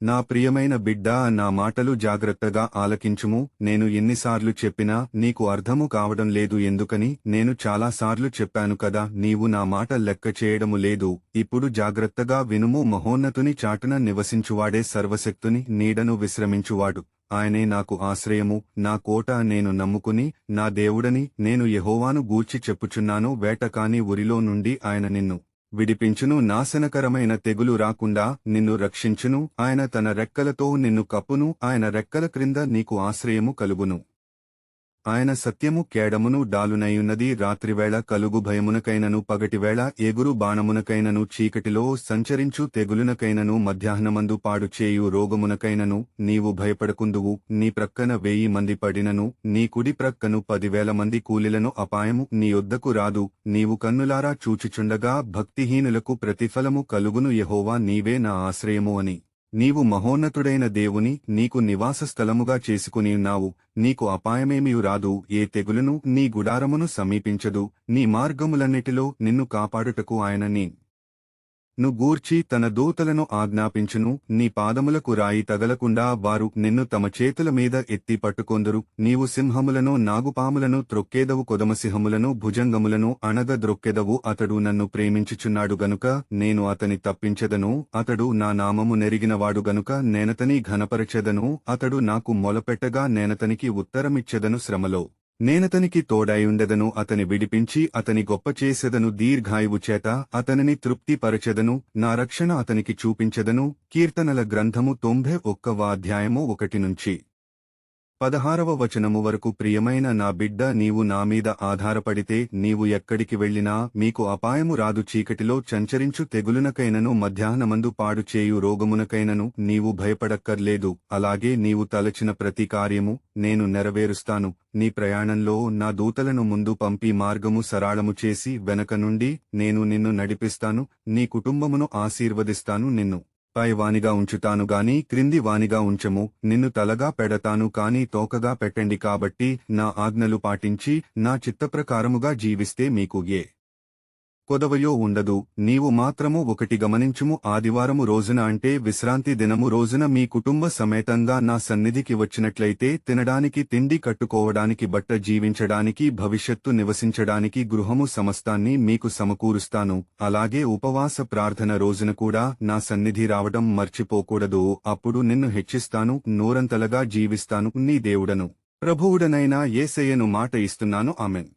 నా ప్రియమైన బిడ్డా, నా మాటలు జాగ్రత్తగా ఆలకించుము. నేను ఎన్నిసార్లు చెప్పినా నీకు అర్థము కావడం లేదు ఎందుకని నేను చాలాసార్లు చెప్పాను కదా, నీవు నా మాట లెక్క చేయడము లేదు. ఇప్పుడు జాగ్రత్తగా వినుము. మహోన్నతుని చాటున నివసించువాడే సర్వశక్తుని నీడను విశ్రమించువాడు. ఆయనే నాకు ఆశ్రయము, నా కోట, నేను నమ్ముకుని నా దేవుడని నేను యెహోవాను గూర్చి చెప్పుచున్నాను. వేటకాని ఉరిలో నుండి ఆయన నిన్ను విడిపించును, నాశనకరమైన తెగులు రాకుండా నిన్ను రక్షించును. ఆయన తన రెక్కలతో నిన్ను కప్పును, ఆయన రెక్కల క్రింద నీకు ఆశ్రయము కలుగును. ఆయన సత్యము కేడమును డాలునయున్నది. రాత్రివేళ కలుగు భయమునకైనను, పగటివేళ ఎగురు బాణమునకైనను, చీకటిలో సంచరించు తెగులునకైనను, మధ్యాహ్నమందు పాడు చేయు రోగమునకైనను నీవు భయపడకుందువు. నీ ప్రక్కన 1000 మంది పడినను, నీ కుడి ప్రక్కను 10,000 మంది కూలిలను అపాయము నీ యొద్దకు రాదు. నీవు కన్నులారా చూచుచుండగా భక్తిహీనులకు ప్రతిఫలము కలుగును. యెహోవా నీవే నా ఆశ్రయము అని నీవు మహోన్నతుడైన దేవుని నీకు నివాస స్థలముగా చేసుకునియున్నావు. నీకు అపాయమేమియు రాదు, ఏ తెగులును నీ గుడారమును సమీపించదు. నీ మార్గములన్నిటిలో నిన్ను కాపాడుటకు ఆయన ను గూర్చి తన దూతలను ఆజ్ఞాపించును. నీ పాదములకు రాయి తగలకుండా వారు నిన్ను తమ చేతుల మీద ఎత్తి పట్టుకొందురు. నీవు సింహములను, నాగుపాములను త్రొక్కేదవు, కొదమసింహములను, భుజంగములను అణగద్రొక్కెదవు. అతడు నన్ను ప్రేమించుచున్నాడు గనుక నేను అతని తప్పించెదను. అతడు నా నామము నెరిగినవాడు గనుక నేనతని ఘనపరచెదను. అతడు నాకు మొలపెట్టగా నేనతనికి ఉత్తరమిచ్చెదను. శ్రమలో నేనతనికి తోడైయుండెదను. అతని విడిపించి అతని గొప్ప చేసెదను. దీర్ఘాయువు చేత అతనిని తృప్తిపరచెదను. నా రక్షణ అతనికి చూపించెదను. కీర్తనల గ్రంథము 91వ అధ్యాయము 1-16 వచనము వరకు. ప్రియమైన నా బిడ్డ, నీవు నామీద ఆధారపడితే నీవు ఎక్కడికి వెళ్లినా మీకు అపాయము రాదు. చీకటిలో సంచరించు తెగులునకైనను, మధ్యాహ్నమందు పాడు చేయు రోగమునకైనను నీవు భయపడక్కర్లేదు. అలాగే నీవు తలచిన ప్రతి కార్యము నేను నెరవేరుస్తాను. నీ ప్రయాణంలో నా దూతలను ముందు పంపి మార్గము సరళము చేసి వెనక నుండి నేను నిన్ను నడిపిస్తాను. నీ కుటుంబమును ఆశీర్వదిస్తాను. నిన్ను పై వానిగా ఉంచుతాను గాని క్రింది వానిగా ఉంచము. నిన్ను తలగా పెడతాను కాని తోకగా పెట్టండి. కాబట్టి నా ఆజ్ఞలు పాటించి నా చిత్తప్రకారముగా జీవిస్తే మీకు ఏ కొదవయో ఉండదు. నీవు మాత్రము ఒకటి గమనించుము. ఆదివారము రోజున, అంటే విశ్రాంతి దినము రోజున మీ కుటుంబ సమేతంగా నా సన్నిధికి వచ్చినట్లయితే తినడానికి తిండి, కట్టుకోవడానికి బట్ట, జీవించడానికి భవిష్యత్తు, నివసించడానికి గృహము సమస్తాన్ని మీకు సమకూరుస్తాను. అలాగే ఉపవాస ప్రార్థన రోజున కూడా నా సన్నిధి రావడం మర్చిపోకూడదు. అప్పుడు నిన్ను హెచ్చిస్తాను, నూరంతలగా జీవిస్తాను. నీ దేవుడను ప్రభువుడనైన యేసయ్యను మాట ఇస్తున్నాను. ఆమెన్.